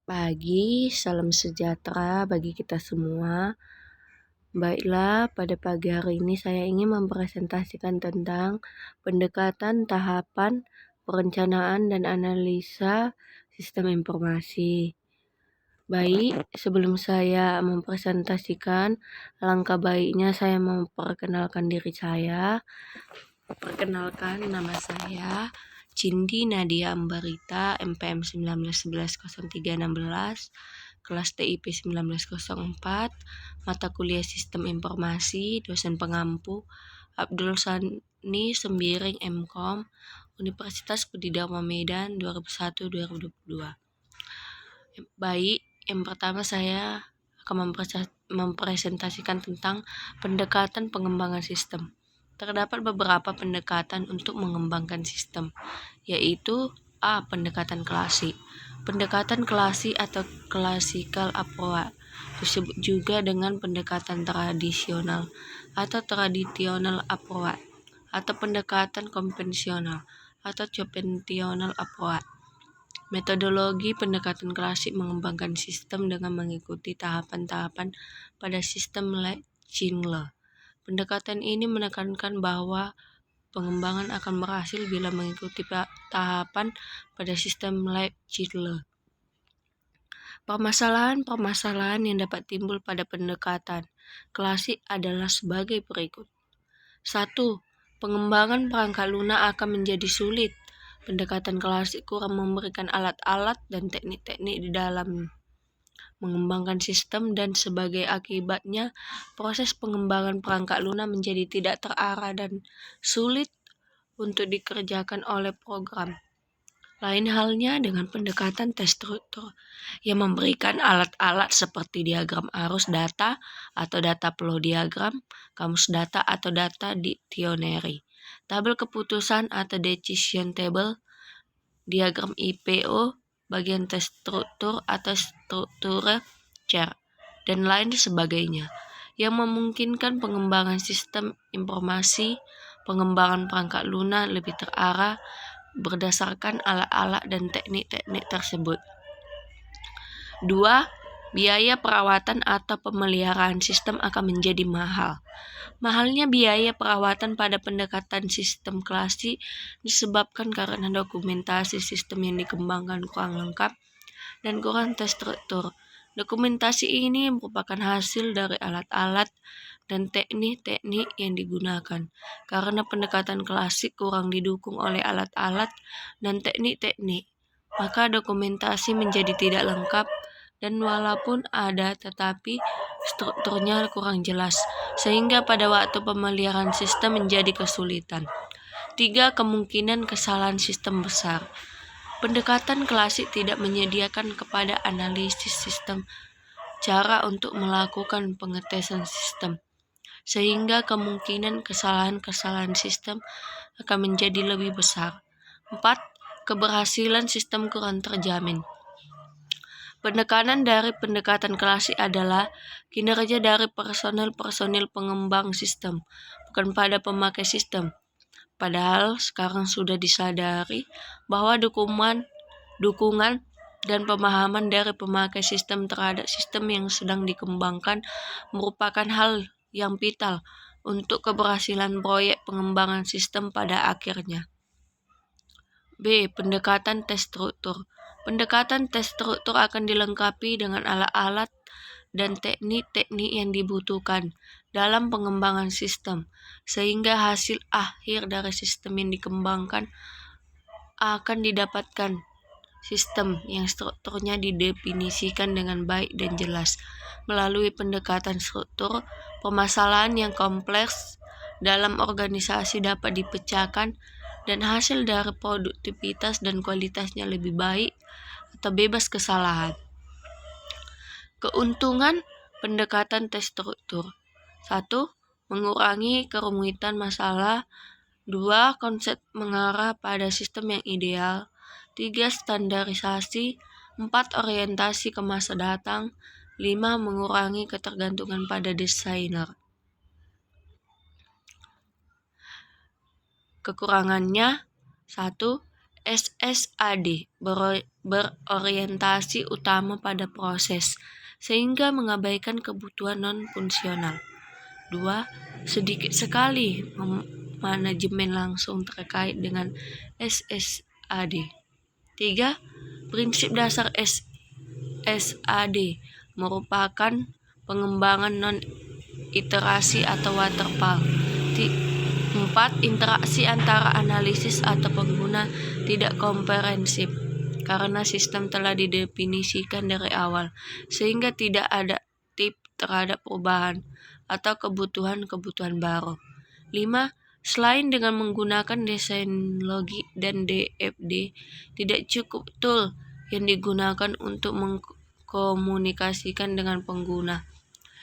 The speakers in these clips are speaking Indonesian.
Pagi, salam sejahtera bagi kita semua. Baiklah, pada pagi hari ini saya ingin mempresentasikan tentang pendekatan tahapan perencanaan dan analisa sistem informasi. Baik, sebelum saya mempresentasikan, alangkah baiknya saya memperkenalkan diri saya. Perkenalkan, nama saya Cindy Nadia Ambarita, MPM 19110316, kelas TIP 1904, mata kuliah Sistem Informasi, dosen pengampu Abdul Sani Sembiring MKOM, Universitas Budi Dharma Medan 2001-2022. Baik, yang pertama saya akan mempresentasikan tentang pendekatan pengembangan sistem. Terdapat beberapa pendekatan untuk mengembangkan sistem, yaitu A. Pendekatan klasik. Pendekatan klasik atau classical approach disebut juga dengan pendekatan tradisional atau traditional approach, atau pendekatan konvensional atau conventional approach. Metodologi pendekatan klasik mengembangkan sistem dengan mengikuti tahapan-tahapan pada sistem Schindler. Pendekatan ini menekankan bahwa pengembangan akan berhasil bila mengikuti tahapan pada sistem Schindler. Permasalahan-permasalahan yang dapat timbul pada pendekatan klasik adalah sebagai berikut. 1. Pengembangan perangkat lunak akan menjadi sulit. Pendekatan klasik kurang memberikan alat-alat dan teknik-teknik di dalam mengembangkan sistem, dan sebagai akibatnya proses pengembangan perangkat lunak menjadi tidak terarah dan sulit untuk dikerjakan oleh program. Lain halnya dengan pendekatan tes struktur yang memberikan alat-alat seperti diagram arus data atau data flow diagram, kamus data atau data dictionary, tabel keputusan atau decision table, diagram IPO, bagian tes struktur atau struktur chart, dan lain sebagainya, yang memungkinkan pengembangan sistem informasi, pengembangan perangkat lunak lebih terarah berdasarkan alat-alat dan teknik-teknik tersebut. 2. Biaya perawatan atau pemeliharaan sistem akan menjadi mahal. Mahalnya biaya perawatan pada pendekatan sistem klasik disebabkan karena dokumentasi sistem yang dikembangkan kurang lengkap dan kurang terstruktur. Dokumentasi ini merupakan hasil dari alat-alat dan teknik-teknik yang digunakan. Karena pendekatan klasik kurang didukung oleh alat-alat dan teknik-teknik, maka dokumentasi menjadi tidak lengkap, dan walaupun ada tetapi strukturnya kurang jelas, sehingga pada waktu pemeliharaan sistem menjadi kesulitan. 3. Kemungkinan kesalahan sistem besar. Pendekatan klasik tidak menyediakan kepada analisis sistem cara untuk melakukan pengetesan sistem, sehingga kemungkinan kesalahan-kesalahan sistem akan menjadi lebih besar. 4. Keberhasilan sistem kurang terjamin. Penekanan dari pendekatan klasik adalah kinerja dari personel pengembang sistem, bukan pada pemakai sistem. Padahal sekarang sudah disadari bahwa dukungan dan pemahaman dari pemakai sistem terhadap sistem yang sedang dikembangkan merupakan hal yang vital untuk keberhasilan proyek pengembangan sistem pada akhirnya. B. Pendekatan tes struktur. Pendekatan tes struktur akan dilengkapi dengan alat-alat dan teknik-teknik yang dibutuhkan dalam pengembangan sistem, sehingga hasil akhir dari sistem yang dikembangkan akan didapatkan sistem yang strukturnya didefinisikan dengan baik dan jelas. Melalui pendekatan struktur, permasalahan yang kompleks dalam organisasi dapat dipecahkan dan hasil dari produktivitas dan kualitasnya lebih baik atau bebas kesalahan. Keuntungan pendekatan tes struktur. 1. Mengurangi kerumitan masalah. 2. Konsep mengarah pada sistem yang ideal. 3. Standarisasi. 4. Orientasi ke masa datang. 5. Mengurangi ketergantungan pada desainer. Kekurangannya. 1. SSAD berorientasi utama pada proses, sehingga mengabaikan kebutuhan non-fungsional. 2. Sedikit sekali manajemen langsung terkait dengan SSAD. 3. Prinsip dasar SSAD merupakan pengembangan non-iterasi atau waterfall. 4. Interaksi antara analisis atau pengguna tidak komprehensif karena sistem telah didefinisikan dari awal, sehingga tidak adaptif terhadap perubahan atau kebutuhan-kebutuhan baru. 5. Selain dengan menggunakan desain logik dan DFD, tidak cukup tool yang digunakan untuk mengkomunikasikan dengan pengguna,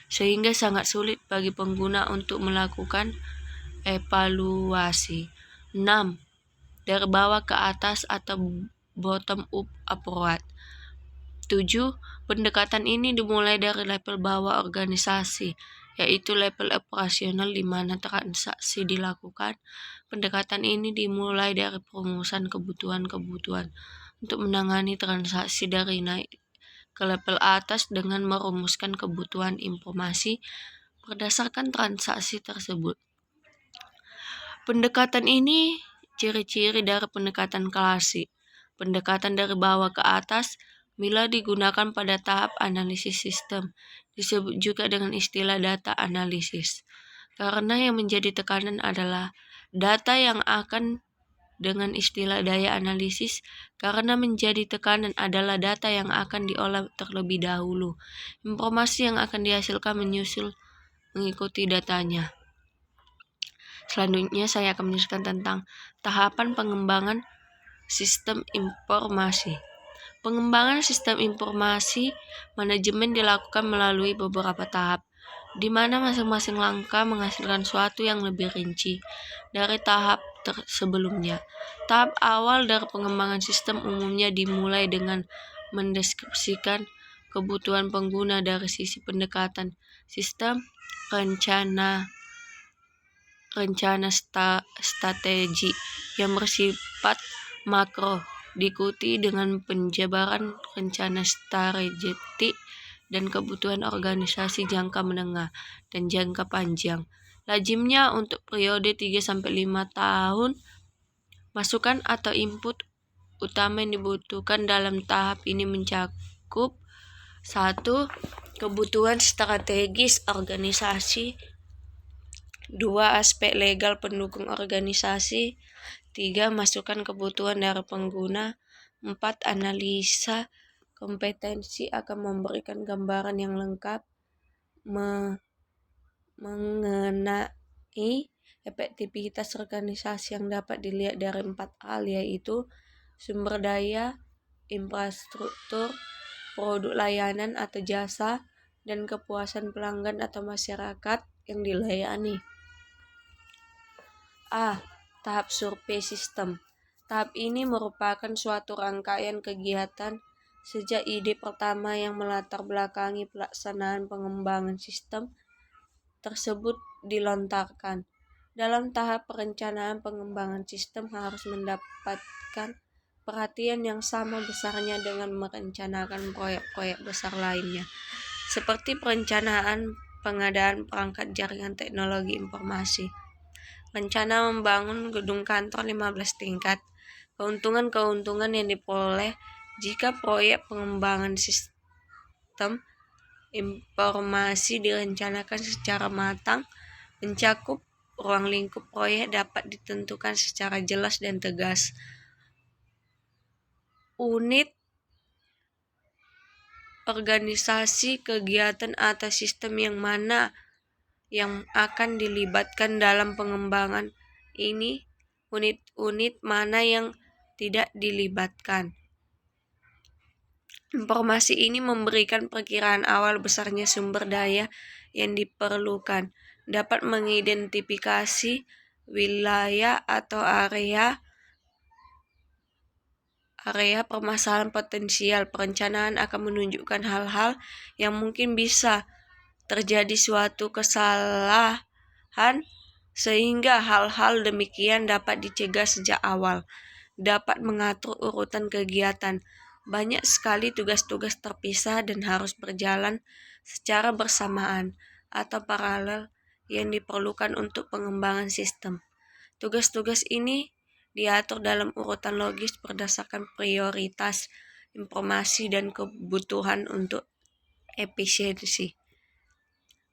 sehingga sangat sulit bagi pengguna untuk melakukan evaluasi. 6. Dari bawah ke atas atau bottom up approach. 7. Pendekatan ini dimulai dari level bawah organisasi, yaitu level operasional di mana transaksi dilakukan. Pendekatan ini dimulai dari perumusan kebutuhan-kebutuhan untuk menangani transaksi dari naik ke level atas dengan merumuskan kebutuhan informasi berdasarkan transaksi tersebut. Pendekatan ini ciri-ciri dari pendekatan klasik. Pendekatan dari bawah ke atas bila digunakan pada tahap analisis sistem, disebut juga dengan istilah data analisis. Karena yang menjadi tekanan adalah data yang akan dengan istilah daya analisis, karena menjadi tekanan adalah data yang akan diolah terlebih dahulu. Informasi yang akan dihasilkan menyusul mengikuti datanya. Selanjutnya saya akan menjelaskan tentang tahapan pengembangan sistem informasi. Pengembangan sistem informasi manajemen dilakukan melalui beberapa tahap, di mana masing-masing langkah menghasilkan sesuatu yang lebih rinci dari tahap sebelumnya. Tahap awal dari pengembangan sistem umumnya dimulai dengan mendeskripsikan kebutuhan pengguna dari sisi pendekatan sistem, rencana strategi yang bersifat makro, diikuti dengan penjabaran rencana strategik dan kebutuhan organisasi jangka menengah dan jangka panjang. Lazimnya untuk periode 3-5 tahun, masukan atau input utama yang dibutuhkan dalam tahap ini mencakup 1. Kebutuhan strategis organisasi, 2. Aspek legal pendukung organisasi, 3. Masukan kebutuhan dari pengguna, 4. Analisa kompetensi akan memberikan gambaran yang lengkap mengenai efektivitas organisasi yang dapat dilihat dari 4 hal, yaitu sumber daya, infrastruktur, produk layanan atau jasa, dan kepuasan pelanggan atau masyarakat yang dilayani. A. Tahap survei sistem. Tahap ini merupakan suatu rangkaian kegiatan sejak ide pertama yang melatar belakangi pelaksanaan pengembangan sistem tersebut dilontarkan. Dalam tahap perencanaan pengembangan sistem harus mendapatkan perhatian yang sama besarnya dengan merencanakan proyek-proyek besar lainnya, seperti perencanaan pengadaan perangkat jaringan teknologi informasi, rencana membangun gedung kantor 15 tingkat, keuntungan-keuntungan yang diperoleh jika proyek pengembangan sistem informasi direncanakan secara matang, mencakup ruang lingkup proyek dapat ditentukan secara jelas dan tegas. Unit organisasi, kegiatan atau sistem yang mana yang akan dilibatkan dalam pengembangan ini, unit-unit mana yang tidak dilibatkan. Informasi ini memberikan perkiraan awal besarnya sumber daya yang diperlukan, dapat mengidentifikasi wilayah atau area permasalahan potensial. Perencanaan akan menunjukkan hal-hal yang mungkin bisa terjadi suatu kesalahan, sehingga hal-hal demikian dapat dicegah sejak awal. Dapat mengatur urutan kegiatan, Banyak sekali tugas-tugas terpisah dan harus berjalan secara bersamaan atau paralel yang diperlukan untuk pengembangan sistem. Tugas-tugas ini diatur dalam urutan logis berdasarkan prioritas informasi dan kebutuhan untuk efisiensi.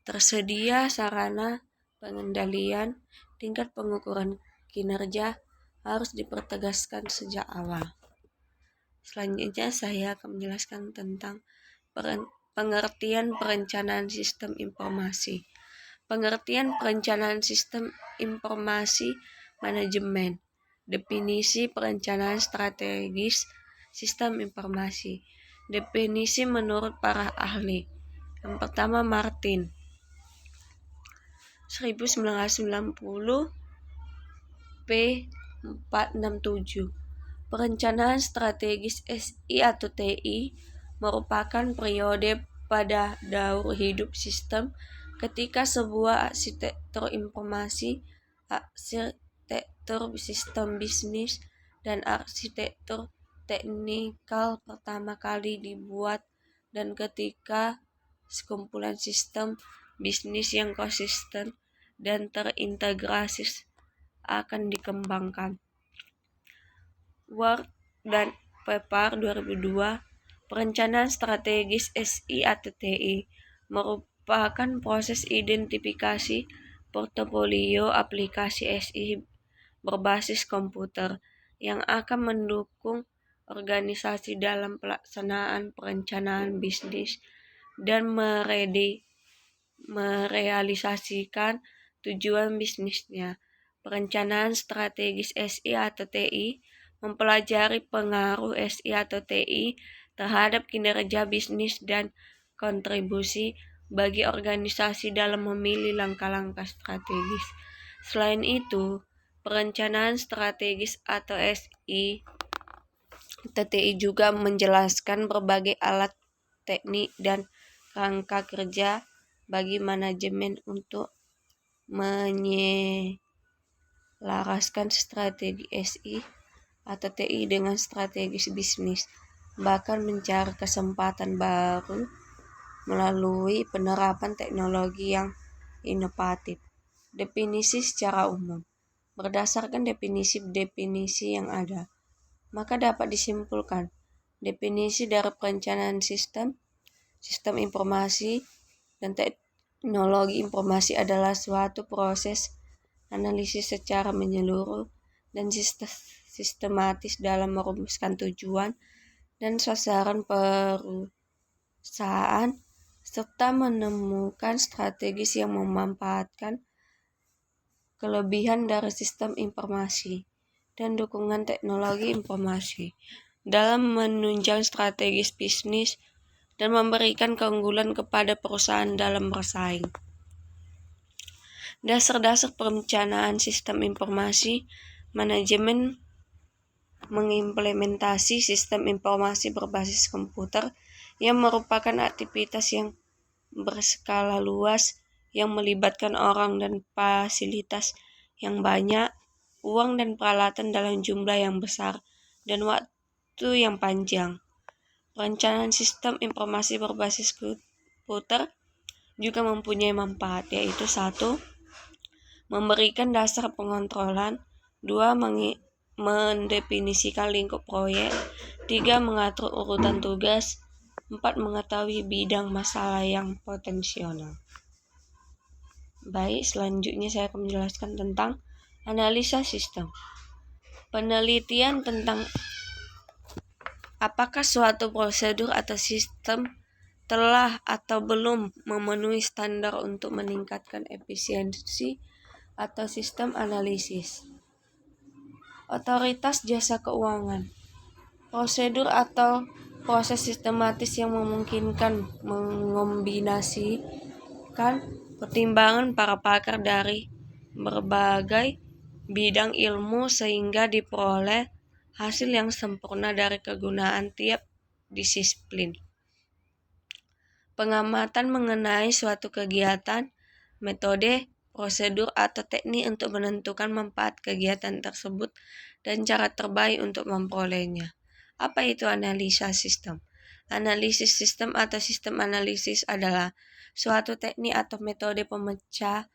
Tersedia sarana pengendalian, tingkat pengukuran kinerja harus dipertegaskan sejak awal. Selanjutnya saya akan menjelaskan tentang pengertian perencanaan sistem informasi. Pengertian perencanaan sistem informasi manajemen. Definisi perencanaan strategis sistem informasi. Definisi menurut para ahli. Yang pertama Martin 1990 p 467. Perencanaan strategis SI atau TI merupakan periode pada daur hidup sistem ketika sebuah arsitektur informasi, arsitektur sistem bisnis, dan arsitektur teknikal pertama kali dibuat dan ketika sekumpulan sistem bisnis yang konsisten dan terintegrasi akan dikembangkan. Ward dan Pepper 2002, perencanaan strategis SI atau TI merupakan proses identifikasi portofolio aplikasi SI berbasis komputer yang akan mendukung organisasi dalam pelaksanaan perencanaan bisnis dan merealisasikan tujuan bisnisnya. Perencanaan strategis SI atau TI mempelajari pengaruh SI atau TI terhadap kinerja bisnis dan kontribusi bagi organisasi dalam memilih langkah-langkah strategis. Selain itu, perencanaan strategis atau SI atau TI juga menjelaskan berbagai alat teknik dan kerangka kerja bagi manajemen untuk menyelaraskan strategi SI atau TI dengan strategis bisnis, bahkan mencari kesempatan baru melalui penerapan teknologi yang inovatif. Definisi secara umum. Berdasarkan definisi yang ada, maka dapat disimpulkan definisi dari perencanaan sistem informasi dan teknologi informasi adalah suatu proses analisis secara menyeluruh dan sistematis dalam merumuskan tujuan dan sasaran perusahaan serta menemukan strategis yang memanfaatkan kelebihan dari sistem informasi dan dukungan teknologi informasi dalam menunjang strategis bisnis dan memberikan keunggulan kepada perusahaan dalam bersaing. Dasar-dasar perencanaan sistem informasi manajemen mengimplementasi sistem informasi berbasis komputer yang merupakan aktivitas yang berskala luas yang melibatkan orang dan fasilitas yang banyak, uang dan peralatan dalam jumlah yang besar, dan waktu yang panjang. Perencanaan sistem informasi berbasis komputer juga mempunyai manfaat, yaitu 1. Memberikan dasar pengontrolan, 2. Mendefinisikan lingkup proyek, 3. Mengatur urutan tugas, 4. Mengetahui bidang masalah yang potensial. Baik, selanjutnya saya akan menjelaskan tentang analisa sistem. Penelitian tentang apakah suatu prosedur atau sistem telah atau belum memenuhi standar untuk meningkatkan efisiensi atau sistem analisis. Otoritas jasa keuangan. Prosedur atau proses sistematis yang memungkinkan mengombinasikan pertimbangan para pakar dari berbagai bidang ilmu sehingga diperoleh hasil yang sempurna dari kegunaan tiap disiplin. Pengamatan mengenai suatu kegiatan, metode, prosedur atau teknik untuk menentukan manfaat kegiatan tersebut dan cara terbaik untuk memperolehnya. Apa itu analisa sistem? Analisis sistem atau sistem analisis adalah suatu teknik atau metode pemecah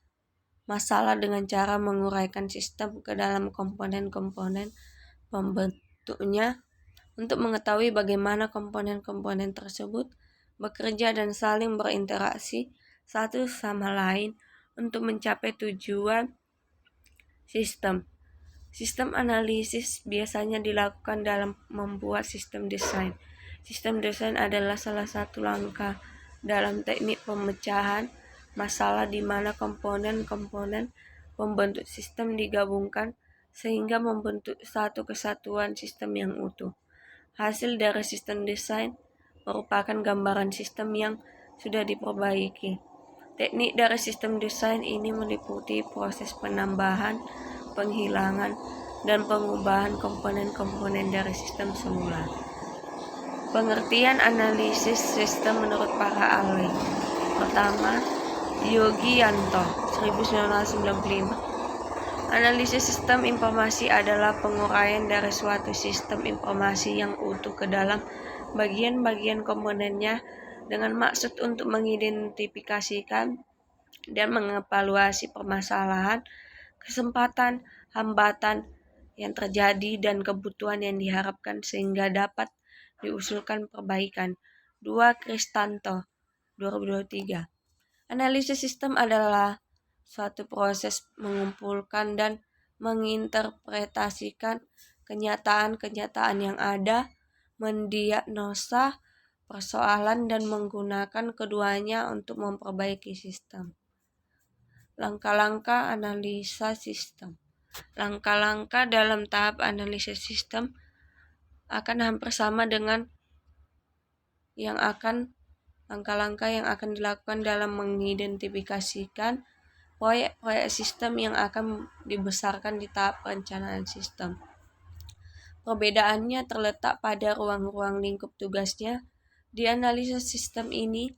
masalah dengan cara menguraikan sistem ke dalam komponen-komponen pembentuknya untuk mengetahui bagaimana komponen-komponen tersebut bekerja dan saling berinteraksi satu sama lain untuk mencapai tujuan sistem. Sistem analisis biasanya dilakukan dalam membuat sistem desain. Sistem desain adalah salah satu langkah dalam teknik pemecahan masalah di mana komponen-komponen pembentuk sistem digabungkan sehingga membentuk satu kesatuan sistem yang utuh. Hasil dari sistem desain merupakan gambaran sistem yang sudah diperbaiki. Teknik dari sistem desain ini meliputi proses penambahan, penghilangan, dan pengubahan komponen-komponen dari sistem semula. Pengertian analisis sistem menurut para ahli. Pertama, Yogi Yanto, 1995. Analisis sistem informasi adalah penguraian dari suatu sistem informasi yang utuh ke dalam bagian-bagian komponennya dengan maksud untuk mengidentifikasikan dan mengevaluasi permasalahan, kesempatan, hambatan yang terjadi dan kebutuhan yang diharapkan sehingga dapat diusulkan perbaikan. 2. Kristanto, 2023. Analisis sistem adalah suatu proses mengumpulkan dan menginterpretasikan kenyataan-kenyataan yang ada, mendiagnosa persoalan dan menggunakan keduanya untuk memperbaiki sistem. Langkah-langkah analisa sistem. Langkah-langkah dalam tahap analisis sistem akan hampir sama dengan langkah-langkah yang akan dilakukan dalam mengidentifikasikan proyek-proyek sistem yang akan dibesarkan di tahap perencanaan sistem. Perbedaannya terletak pada ruang-ruang lingkup tugasnya. Di analisis sistem ini,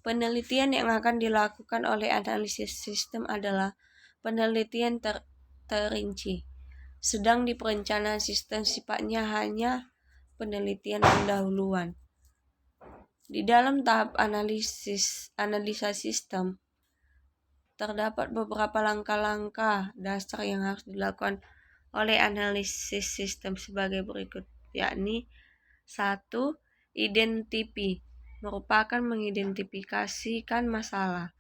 penelitian yang akan dilakukan oleh analisis sistem adalah penelitian terinci. Sedang di perencanaan sistem sifatnya hanya penelitian pendahuluan. Di dalam tahap analisa sistem, terdapat beberapa langkah-langkah dasar yang harus dilakukan oleh analisis sistem sebagai berikut, yakni 1. Identify, merupakan mengidentifikasikan masalah.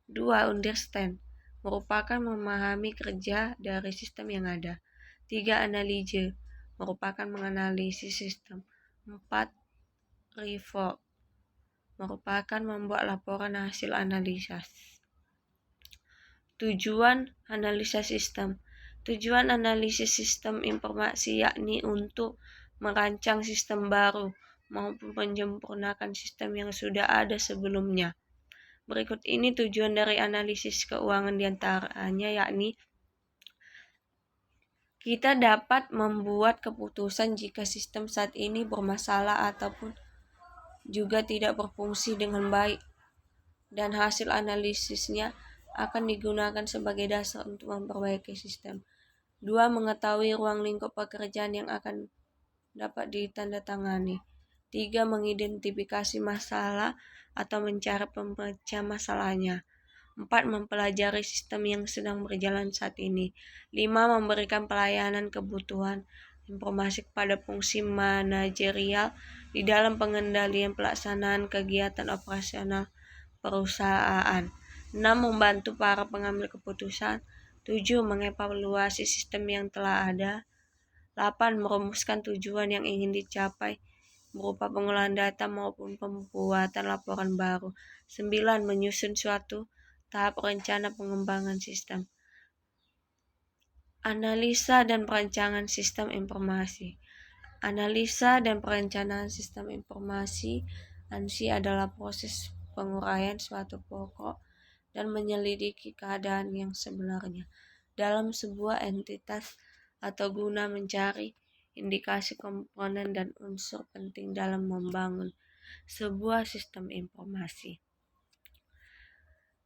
2. Understand, merupakan memahami kerja dari sistem yang ada. 3. Analyze, merupakan menganalisis sistem. 4. Report, merupakan membuat laporan hasil analisis. Tujuan analisa sistem. Tujuan analisis sistem informasi yakni untuk merancang sistem baru maupun menyempurnakan sistem yang sudah ada sebelumnya. Berikut ini tujuan dari analisis keuangan diantaranya yakni kita dapat membuat keputusan jika sistem saat ini bermasalah ataupun juga tidak berfungsi dengan baik, dan hasil analisisnya akan digunakan sebagai dasar untuk memperbaiki sistem. 2. Mengetahui ruang lingkup pekerjaan yang akan dapat ditandatangani. 3. Mengidentifikasi masalah atau mencari pemecah masalahnya. 4. Mempelajari sistem yang sedang berjalan saat ini. 5. Memberikan pelayanan kebutuhan informasi kepada fungsi manajerial di dalam pengendalian pelaksanaan kegiatan operasional perusahaan. 6. Membantu para pengambil keputusan. 7. Mengevaluasi sistem yang telah ada. 8. Merumuskan tujuan yang ingin dicapai berupa pengolahan data maupun pembuatan laporan baru. 9. Menyusun suatu tahap rencana pengembangan sistem. Analisa dan perancangan sistem informasi. Analisa dan perencanaan sistem informasi (ANSI) adalah proses penguraian suatu pokok dan menyelidiki keadaan yang sebenarnya dalam sebuah entitas atau guna mencari indikasi komponen dan unsur penting dalam membangun sebuah sistem informasi.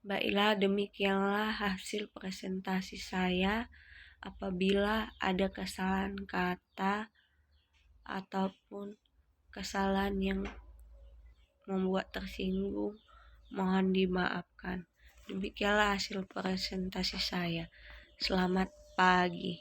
Baiklah, demikianlah hasil presentasi saya. Apabila ada kesalahan kata ataupun kesalahan yang membuat tersinggung, mohon dimaafkan. Demikianlah hasil presentasi saya. Selamat pagi.